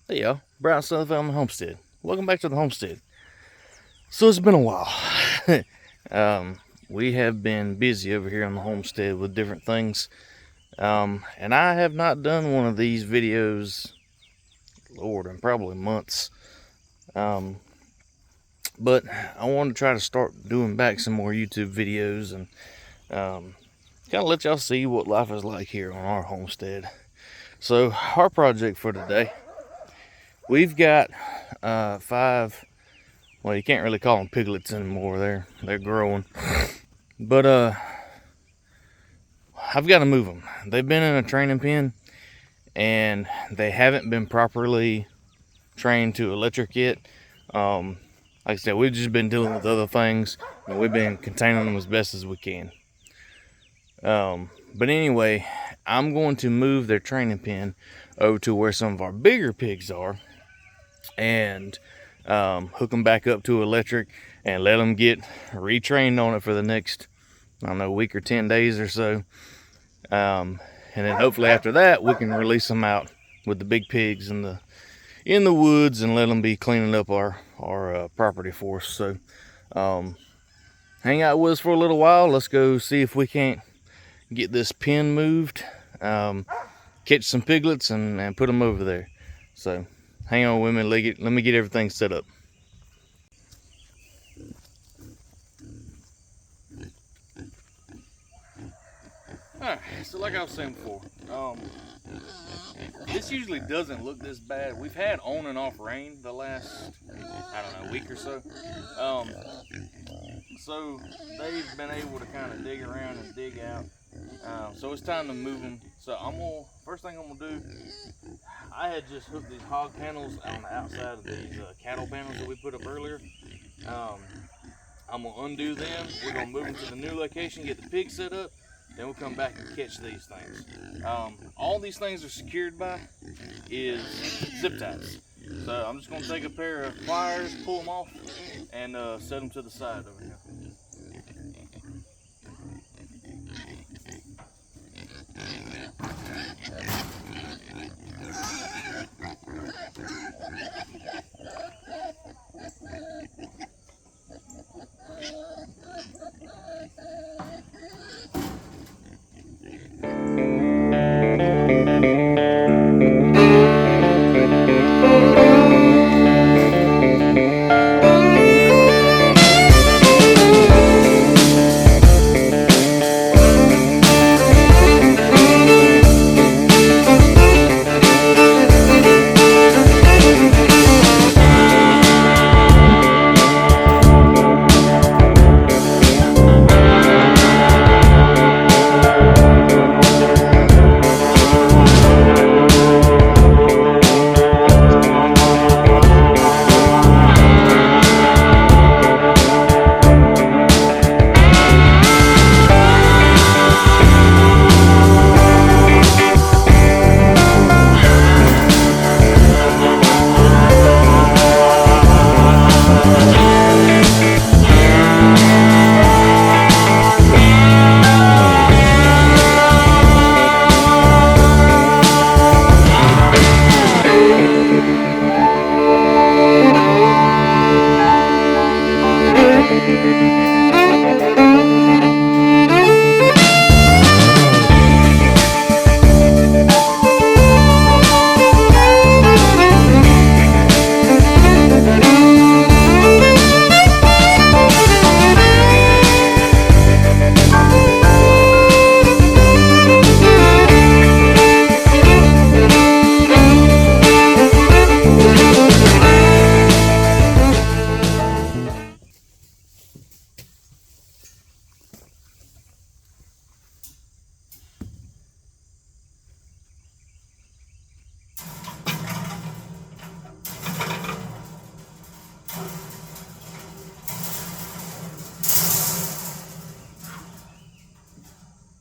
Hey y'all, Brown Southern Family Homestead. Welcome back to the homestead. So it's been a while. We have been busy over here on the homestead with different things. And I have not done one of these videos, Lord, in probably months. But I want to try to start doing back some more YouTube videos and kind of let y'all see what life is like here on our homestead. So our project for today, we've got 5. Well, you can't really call them piglets anymore. They're growing, but I've got to move them. They've been in a training pen, and they haven't been properly trained to electric yet. Like I said, we've just been dealing with other things, and we've been containing them as best as we can. But anyway, I'm going to move their training pen over to where some of our bigger pigs are, and hook them back up to electric and let them get retrained on it for the next, I don't know, week or 10 days or so. And then hopefully after that we can release them out with the big pigs in the woods and let them be cleaning up our property for us. So hang out with us for a little while. Let's go see if we can't get this pen moved, catch some piglets and put them over there. So hang on with me, let me get everything set up. Alright, so like I was saying before, this usually doesn't look this bad. We've had on and off rain the last, I don't know, week or so. So they've been able to kind of dig around and dig out. So it's time to move them. So first thing I'm gonna do, I had just hooked these hog panels on the outside of these cattle panels that we put up earlier. I'm gonna undo them. We're gonna move them to the new location, get the pig set up. Then we'll come back and catch these things. All these things are secured by is zip ties. So I'm just gonna take a pair of pliers, pull them off, and set them to the side over here.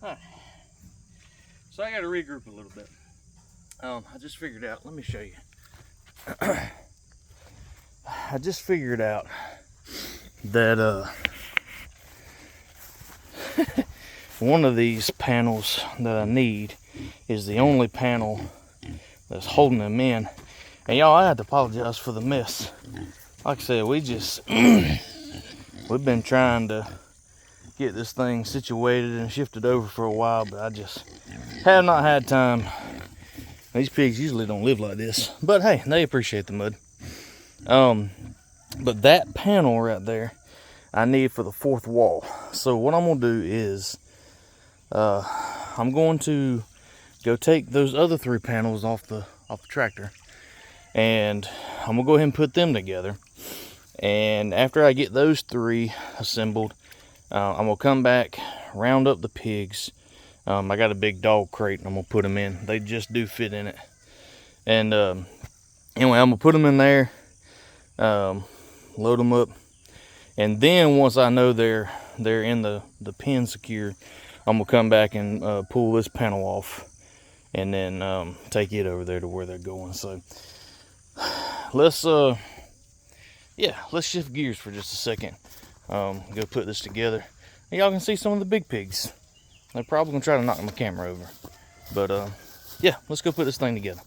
Alright, so I got to regroup a little bit. I just figured out, let me show you. I just figured out that one of these panels that I need is the only panel that's holding them in. And y'all, I have to apologize for the mess. Like I said, we've been trying to get this thing situated and shifted over for a while, but I just have not had time. These pigs usually don't live like this, but hey, they appreciate the mud. But that panel right there, I need for the fourth wall. So what I'm gonna do is, I'm going to go take those other 3 panels off the tractor, and I'm gonna go ahead and put them together. And after I get those 3 assembled, I'm gonna come back, round up the pigs. I got a big dog crate and I'm gonna put them in. They just do fit in it. And anyway, I'm gonna put them in there, load them up, and then once I know they're in the pen secure, I'm gonna come back and pull this panel off, and then take it over there to where they're going. So let's shift gears for just a second. Go put this together, and y'all can see some of the big pigs. They're probably gonna try to knock my camera over, but yeah, let's go put this thing together.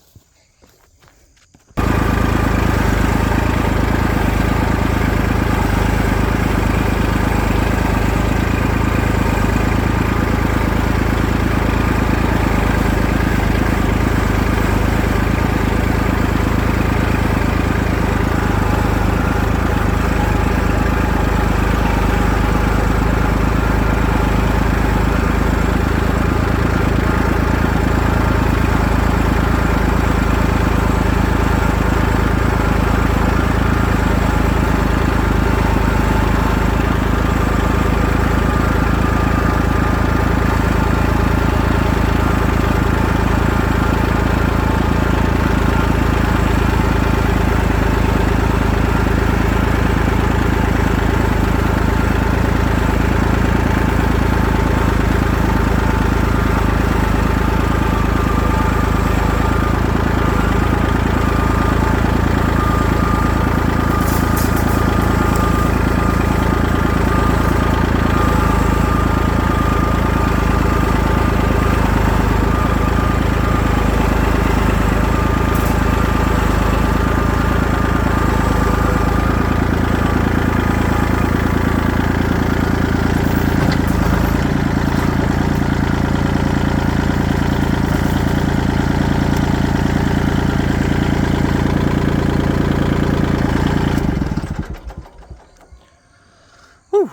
Whew.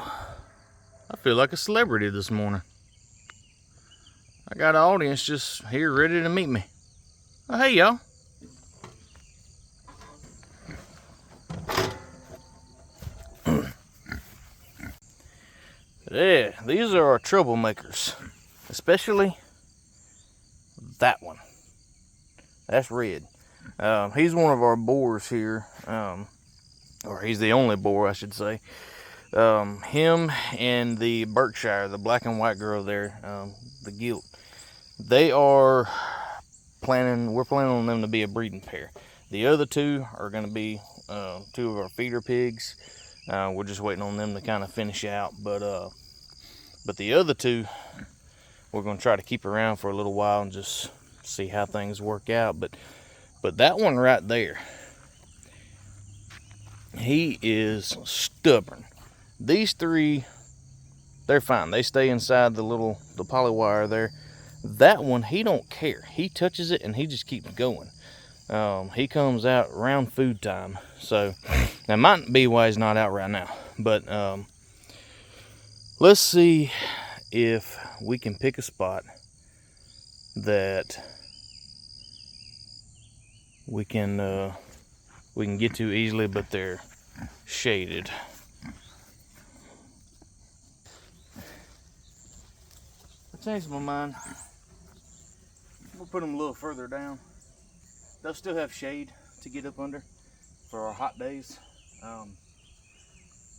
I feel like a celebrity this morning. I got an audience just here ready to meet me. Oh, hey, y'all. Yeah, these are our troublemakers. Especially that one. That's Red. He's one of our boars here. Or he's the only boar, I should say. Him and the Berkshire, the black and white girl there, the gilt, we're planning on them to be a breeding pair. The other 2 are going to be 2 of our feeder pigs. We're just waiting on them to kind of finish out, but the other 2 we're going to try to keep around for a little while and just see how things work out. But that one right there, he is stubborn. These 3, they're fine. They stay inside the poly wire there. That one, he don't care. He touches it and he just keeps going. He comes out around food time. So that might be why he's not out right now. But let's see if we can pick a spot that we can get to easily, but they're shaded. I changed my mind. We'll put them a little further down. They'll still have shade to get up under for our hot days,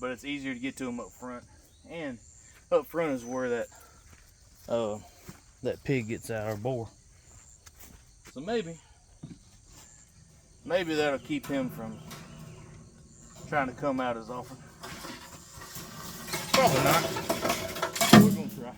but it's easier to get to them up front. And up front is where that pig gets out, our boar. So maybe that'll keep him from trying to come out as often. Probably not. We're gonna try.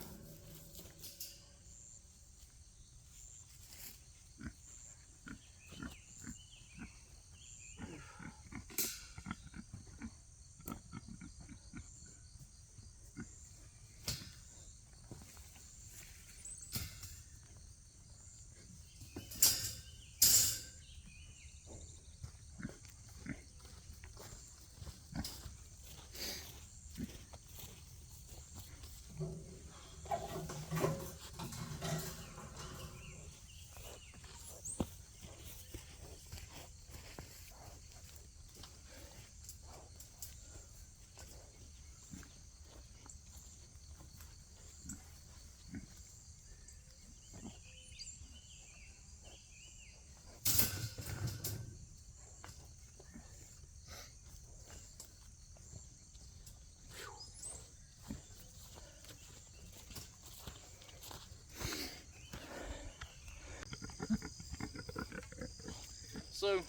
So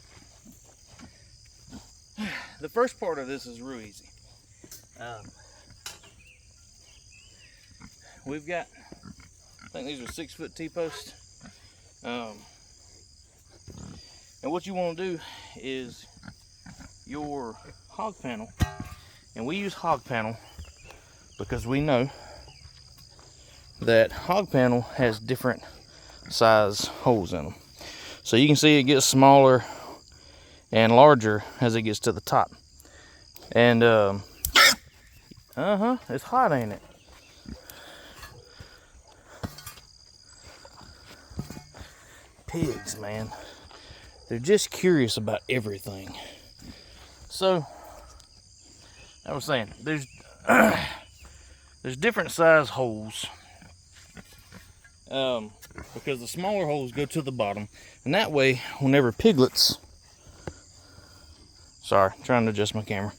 the first part of this is real easy. We've got, I think these are 6-foot T-posts. And what you want to do is your hog panel, and we use hog panel because we know that hog panel has different size holes in them. So you can see it gets smaller and larger as it gets to the top. And it's hot, ain't it? Pigs, man, they're just curious about everything. So I was saying, there's different size holes, because the smaller holes go to the bottom, and that way whenever piglets, sorry, trying to adjust my camera,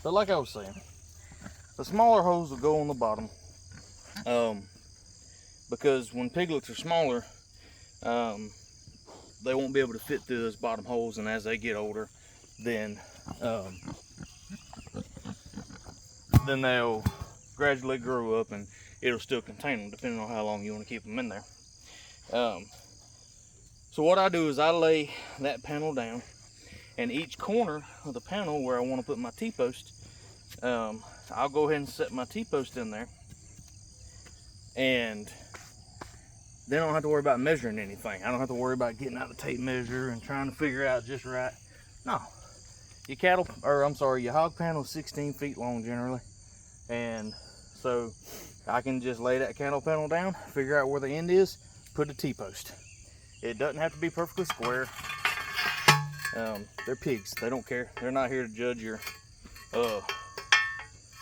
but like I was saying, the smaller holes will go on the bottom, because when piglets are smaller, they won't be able to fit through those bottom holes, and as they get older, then they'll gradually grow up and it'll still contain them, depending on how long you want to keep them in there. So what I do is I lay that panel down, and each corner of the panel where I want to put my T-post, I'll go ahead and set my T-post in there, and then I don't have to worry about measuring anything. I don't have to worry about getting out the tape measure and trying to figure out just right. No, your hog panel is 16 feet long generally, and so I can just lay that cattle panel down, figure out where the end is, put a T-post. It doesn't have to be perfectly square. They're pigs, they don't care. They're not here to judge your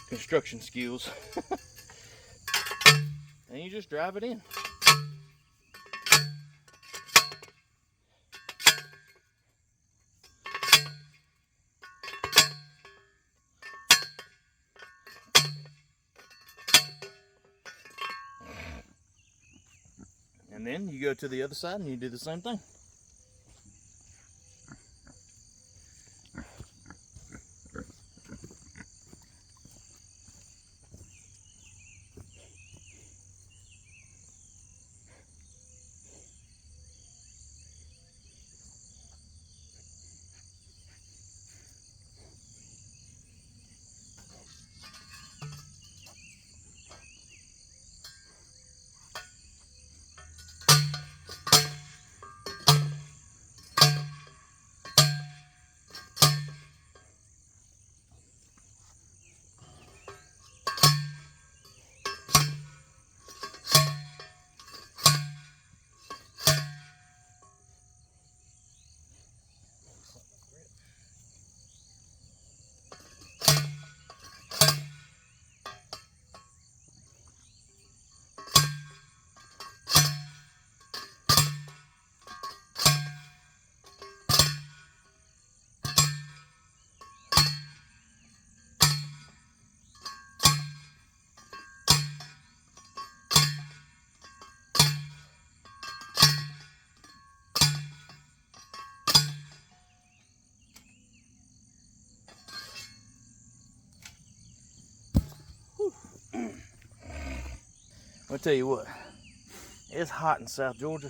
construction skills. And you just drive it in. And then you go to the other side and you do the same thing. I'll tell you what, it's hot in South Georgia,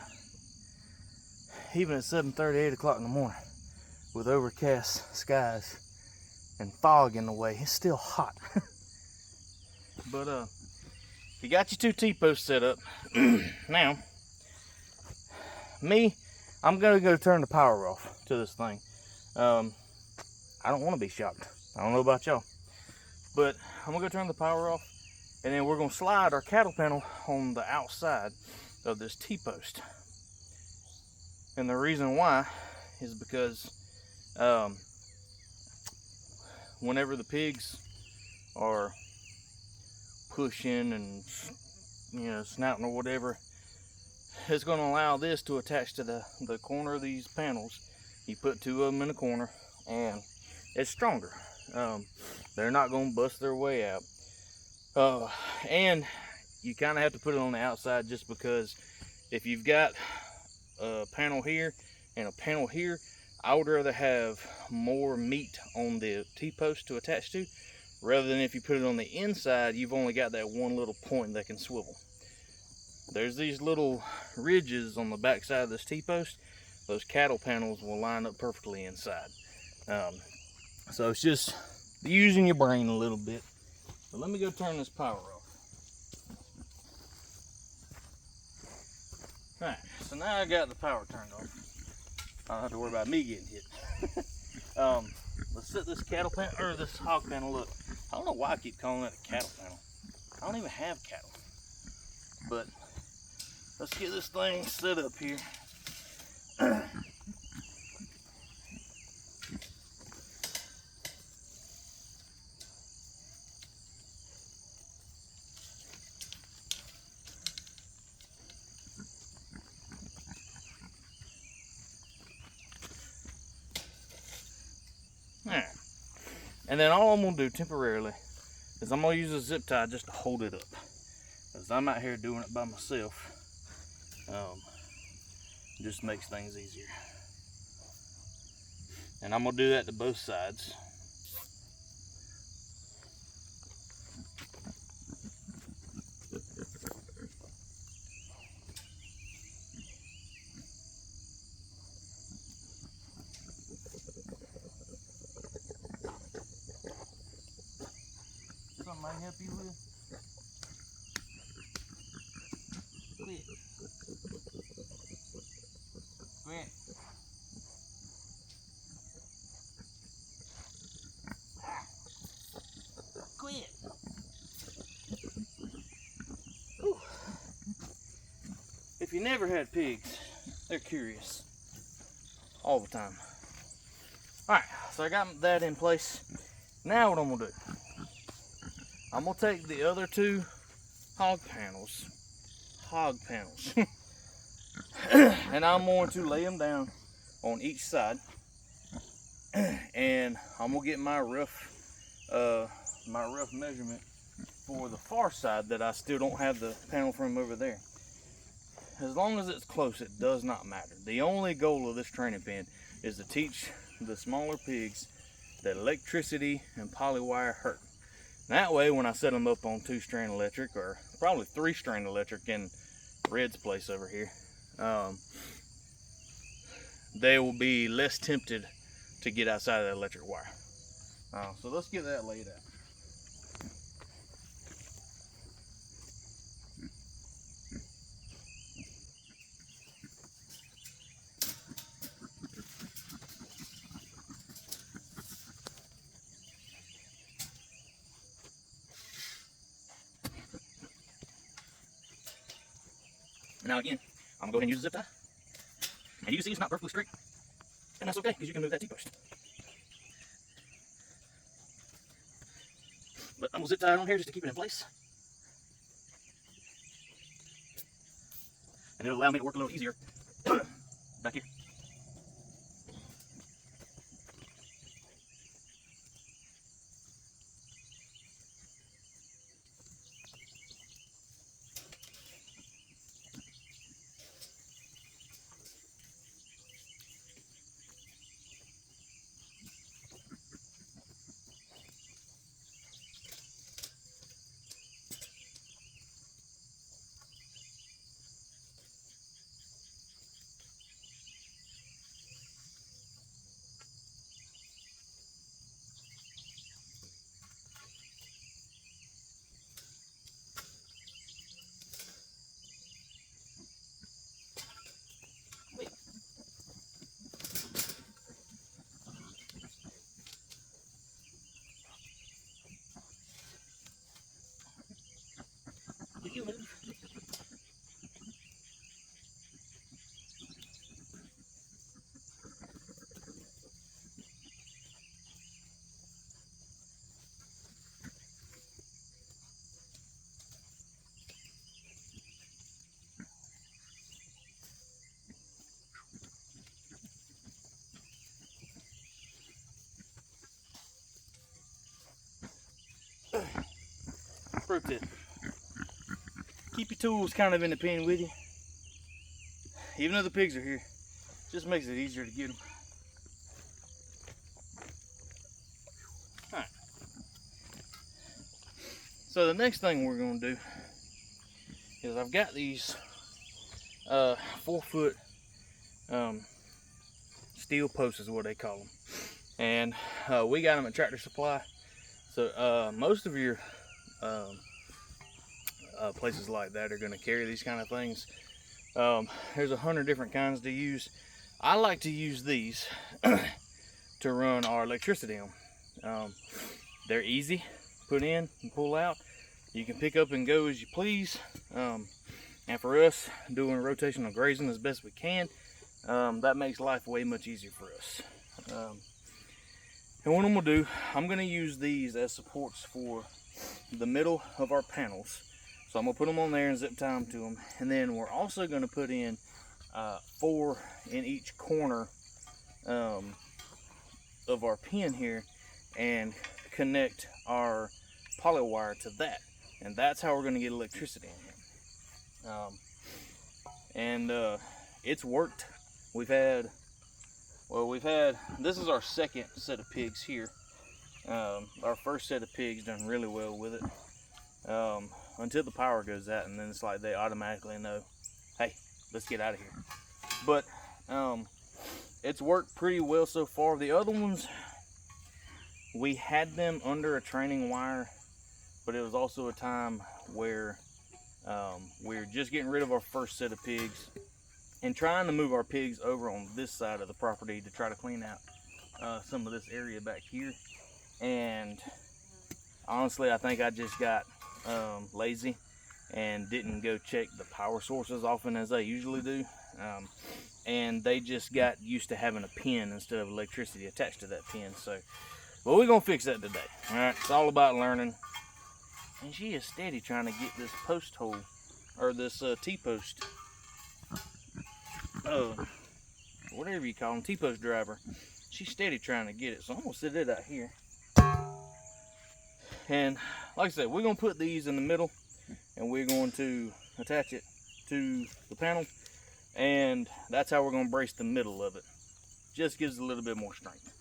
even at 7:30, 8 o'clock in the morning, with overcast skies and fog in the way. It's still hot. But you got your two T-posts set up. Now, I'm gonna go turn the power off to this thing. I don't want to be shocked. I don't know about y'all, but I'm gonna go turn the power off, and then we're gonna slide our cattle panel on the outside of this T-post. And the reason why is because whenever the pigs are pushing and snouting or whatever, it's going to allow this to attach to the corner of these panels. You put two of them in the corner and it's stronger. They're not going to bust their way out. And you kind of have to put it on the outside, just because if you've got panel here and a panel here, I would rather have more meat on the T-post to attach to, rather than if you put it on the inside, you've only got that one little point that can swivel. There's these little ridges on the back side of this T-post. Those cattle panels will line up perfectly inside. So it's just using your brain a little bit. But let me go turn this power off. Alright, so now I got the power turned off. I don't have to worry about me getting hit. Let's set this cattle panel, or this hog panel up. I don't know why I keep calling it a cattle panel. I don't even have cattle. But let's get this thing set up here. Alright. And then all I'm going to do temporarily is I'm going to use a zip tie just to hold it up. Because I'm out here doing it by myself. Just makes things easier. And I'm going to do that to both sides. Something I can help you with? Quit. Quit. Quit. Whew. If you never had pigs, they're curious all the time. Alright, so I got that in place. Now what I'm going to do, I'm going to take the other two hog panels, and I'm going to lay them down on each side, and I'm going to get my rough measurement for the far side that I still don't have the panel frame over there. As long as it's close, it does not matter. The only goal of this training pen is to teach the smaller pigs that electricity and polywire hurt. That way, when I set them up on 2-strand electric, or probably 3-strand electric in Red's place over here, they will be less tempted to get outside of that electric wire. So let's get that laid out. Now again, I'm going to go ahead and use a zip tie. And you can see it's not perfectly straight. And that's okay, because you can move that T-post. But I'm going to zip tie it on here just to keep it in place. And it'll allow me to work a little easier back here. You move. Pro tip. Keep your tools kind of in the pen with you. even though the pigs are here, it just makes it easier to get them. All right. So the next thing we're gonna do is I've got these 4-foot steel posts is what they call them, and we got them at Tractor Supply. So most of your places like that are going to carry these kind of things. There's 100 different kinds to use. I like to use these to run our electricity on. They're easy, put in and pull out. You can pick up and go as you please. And for us, doing rotational grazing as best we can, that makes life way much easier for us. And what I'm gonna do, I'm gonna use these as supports for the middle of our panels. So I'm gonna put them on there and zip tie them to them. And then we're also gonna put in 4 in each corner of our pin here and connect our poly wire to that. And that's how we're gonna get electricity in here. It's worked. We've had, this is our second set of pigs here. Our first set of pigs done really well with it. Until the power goes out, and then it's like they automatically know, hey, let's get out of here. But it's worked pretty well so far. The other ones, we had them under a training wire, but it was also a time where we were just getting rid of our first set of pigs and trying to move our pigs over on this side of the property to try to clean out some of this area back here. And honestly, I think I just got lazy and didn't go check the power source as often as I usually do. And they just got used to having a pin instead of electricity attached to that pin. So, well, we're gonna fix that today. All right, it's all about learning. And she is steady trying to get this post hole, or this T-post, whatever you call them, T-post driver. She's steady trying to get it, so I'm gonna sit it out here. And like I said, we're gonna put these in the middle, and we're going to attach it to the panel, and that's how we're gonna brace the middle of it. Just gives it a little bit more strength.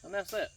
And that's it.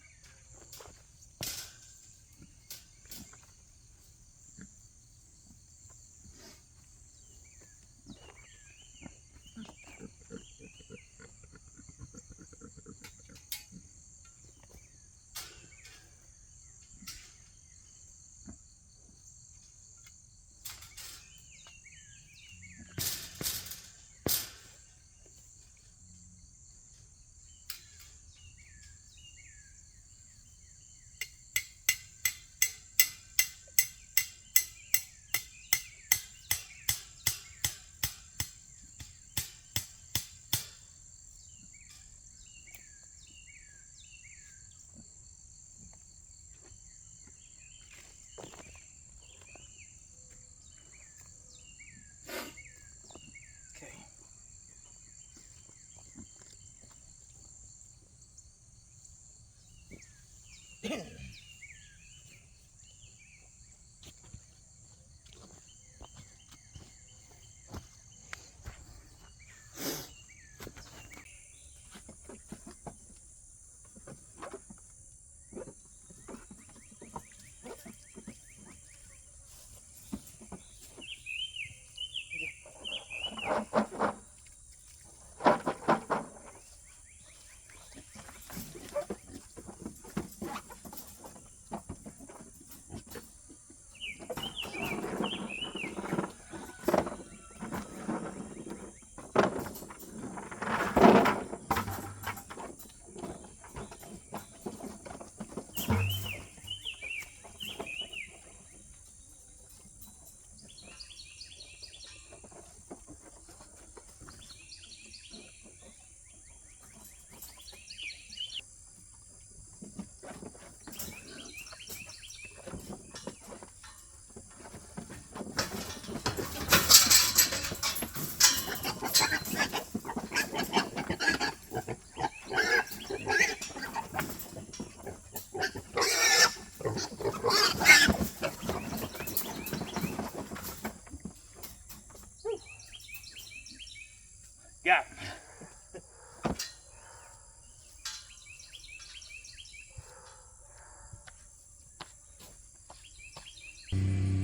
Got it.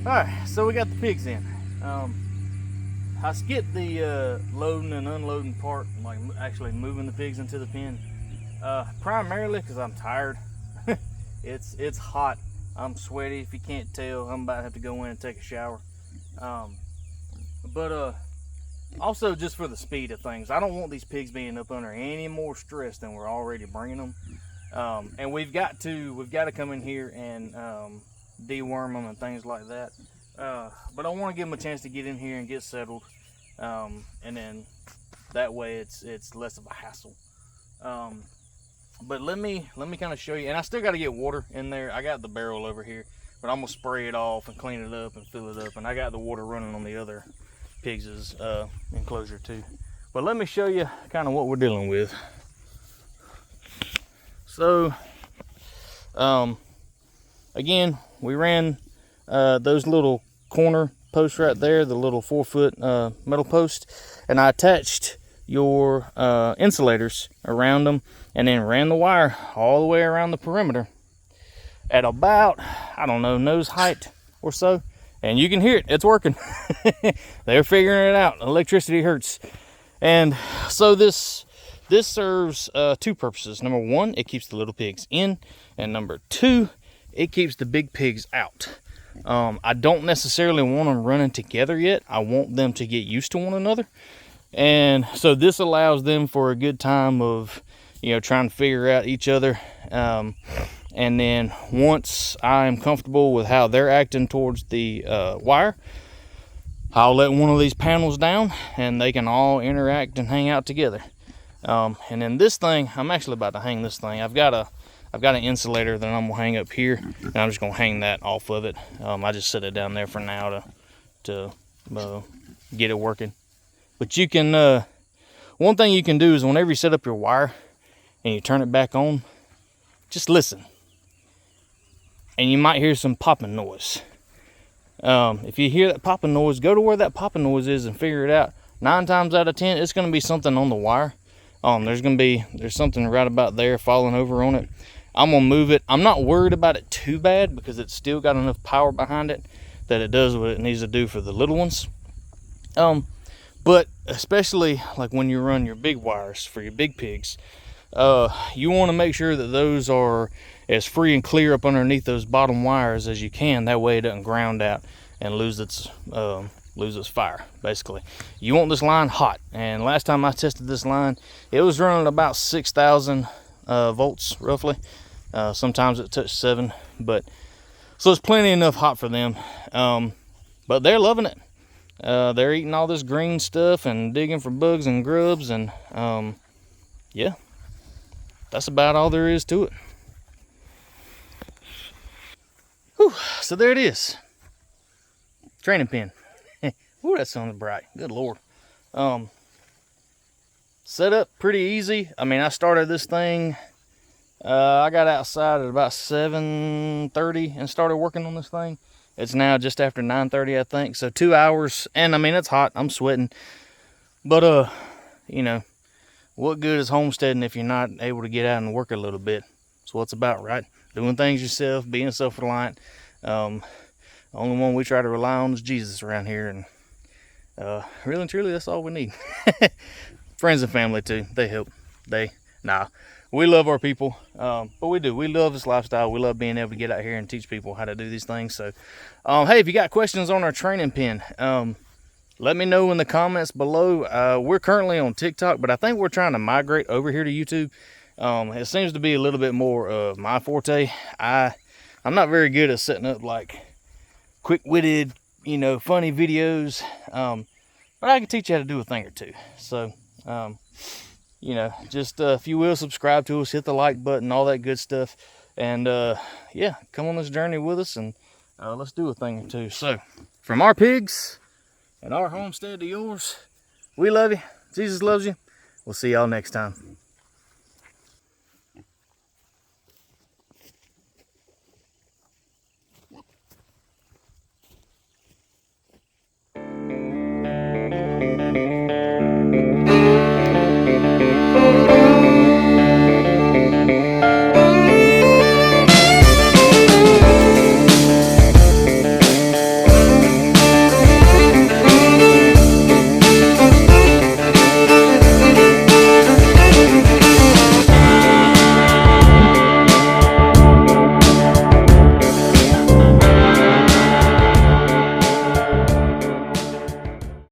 All right, so we got the pigs in. I skipped the loading and unloading part, like actually moving the pigs into the pen, primarily because I'm tired. It's hot. I'm sweaty. If you can't tell, I'm about to have to go in and take a shower. But also just for the speed of things, I don't want these pigs being up under any more stress than we're already bringing them. And we've got to come in here and deworm them and things like that. But I want to give them a chance to get in here and get settled, and then that way it's less of a hassle. But let me kind of show you, and I still got to get water in there. I got the barrel over here, but I'm gonna spray it off and clean it up and fill it up, and I got the water running on the other pigs' enclosure too. But let me show you kind of what we're dealing with. So again, we ran those little corner posts right there, the little 4-foot metal post, and I attached your insulators around them and then ran the wire all the way around the perimeter at about, I don't know, nose height or so, and you can hear it, it's working. They're figuring it out. Electricity hurts. And so this serves two purposes. Number one, it keeps the little pigs in, and number two, it keeps the big pigs out. I don't necessarily want them running together yet. I want them to get used to one another. And so this allows them for a good time of, trying to figure out each other. And then once I'm comfortable with how they're acting towards the wire, I'll let one of these panels down and they can all interact and hang out together. And then this thing, I'm actually about to hang this thing. I've got an insulator that I'm gonna hang up here, and I'm just gonna hang that off of it. I just set it down there for now to get it working. But you can, one thing you can do is whenever you set up your wire and you turn it back on, just listen. And you might hear some popping noise. If you hear that popping noise, go to where that popping noise is and figure it out. 9 times out of 10, it's gonna be something on the wire. There's something right about there falling over on it. I'm gonna move it. I'm not worried about it too bad because it's still got enough power behind it that it does what it needs to do for the little ones. But especially like when you run your big wires for your big pigs, you want to make sure that those are as free and clear up underneath those bottom wires as you can. That way it doesn't ground out and lose its fire. Basically, you want this line hot. And last time I tested this line, it was running about 6,000 volts roughly. Sometimes it touched 7, but so it's plenty enough hot for them. But they're loving it. They're eating all this green stuff and digging for bugs and grubs, and yeah, that's about all there is to it. Whew, so there it is. Training pen. Ooh, that sounds bright. Good Lord. Set up pretty easy. I mean, I started this thing, I got outside at about 7:30 and started working on this thing. It's now just after 9:30, I think. So 2 hours, and I mean, it's hot. I'm sweating. But, what good is homesteading if you're not able to get out and work a little bit? That's what it's about, right? Doing things yourself, being self-reliant. The only one we try to rely on is Jesus around here, and really and truly, that's all we need. Friends and family too, they help. We love our people, but we do. We love this lifestyle. We love being able to get out here and teach people how to do these things. So, hey, if you got questions on our training pen, let me know in the comments below. We're currently on TikTok, but I think we're trying to migrate over here to YouTube. It seems to be a little bit more of my forte. I'm not very good at setting up like quick-witted, funny videos, but I can teach you how to do a thing or two. So, just if you will, subscribe to us, hit the like button, all that good stuff, and yeah, come on this journey with us, and let's do a thing or two. So, from our pigs and our homestead to yours, we love you. Jesus loves you. We'll see y'all next time.